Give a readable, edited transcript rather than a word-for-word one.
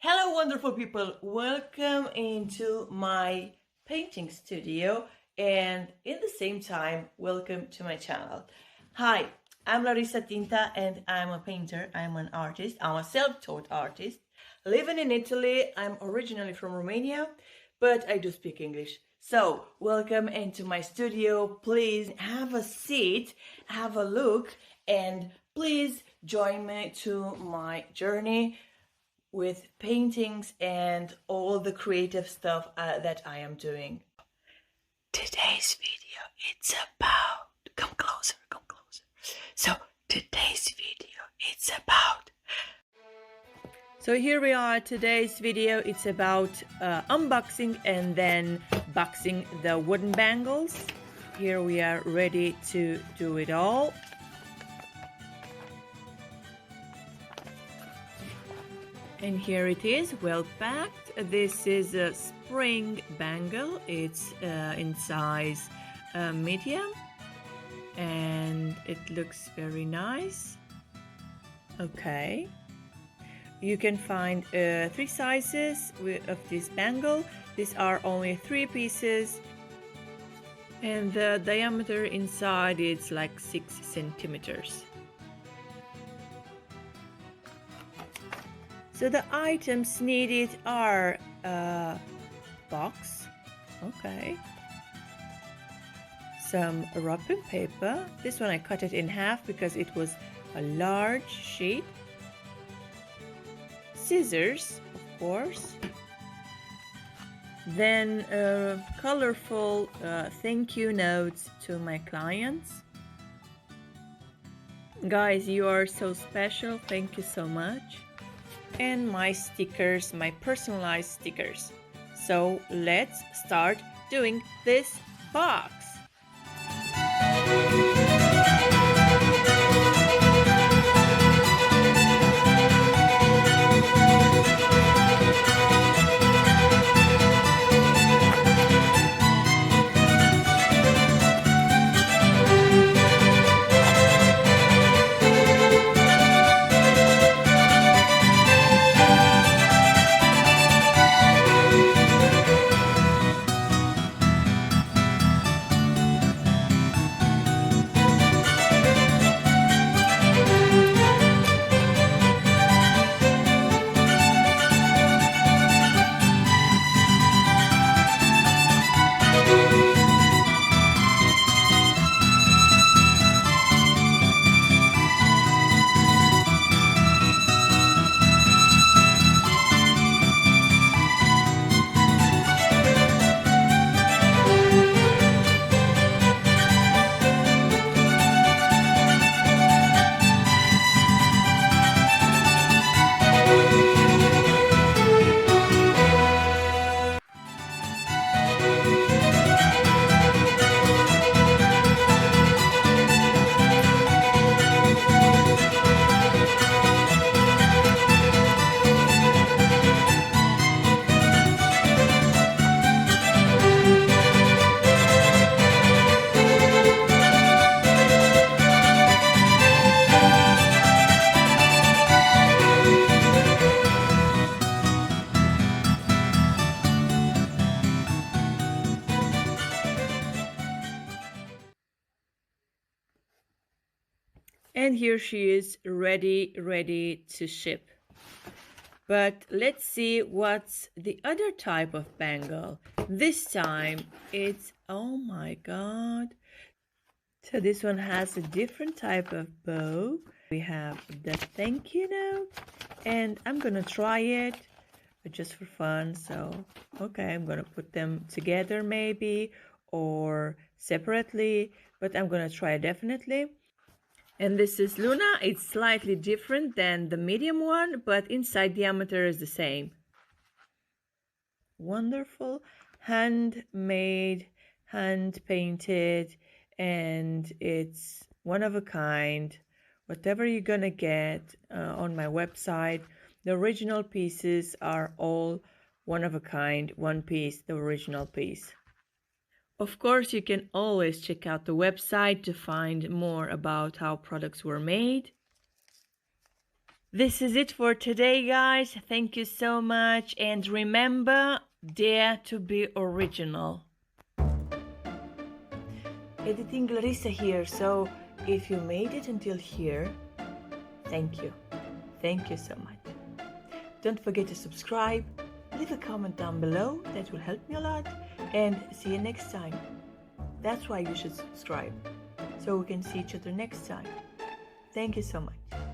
Hello, wonderful people. Welcome into my painting studio and in the same time, welcome to my channel. Hi, I'm Larissa Tinta and I'm a painter. I'm an artist. I'm a self-taught artist. Living in Italy. I'm originally from Romania, but I do speak English. So, welcome into my studio. Please have a seat, have a look, and please join me to my journey with paintings and all the creative stuff that I am doing. Today's video, it's about, come closer. So today's video, it's about, so here we are. Today's video, it's about unboxing and then boxing the wooden bangles. Here we are ready to do it all. And here it is, well packed. This is a spring bangle. It's in size medium and it looks very nice. Okay. You can find 3 sizes of this bangle. These are only 3 pieces. And the diameter inside is like 6 centimeters. So the items needed are a box, okay, some wrapping paper. This one I cut it in half because it was a large sheet. Scissors, of course. Then colorful thank you notes to my clients. Guys, you are so special. Thank you so much. And my stickers, my personalized stickers. So let's start doing this box. And here she is, ready to ship. But let's see what's the other type of bangle. This time it's, oh my god. So this one has a different type of bow. We have the thank you note, and I'm gonna try it just for fun. So, okay, I'm gonna put them together maybe or separately, but I'm gonna try definitely. And this is Luna. It's slightly different than the medium one, but inside diameter is the same. Wonderful, handmade, hand painted, and it's one of a kind. Whatever you're gonna get on my website, the original pieces are all one of a kind, one piece, the original piece. Of course, you can always check out the website to find more about how products were made. This is it for today, guys. Thank you so much. And remember, dare to be original. Editing Larissa here. So if you made it until here, thank you. Thank you so much. Don't forget to subscribe. Leave a comment down below. That will help me a lot. And see you next time. That's why you should subscribe, so we can see each other next time. Thank you so much.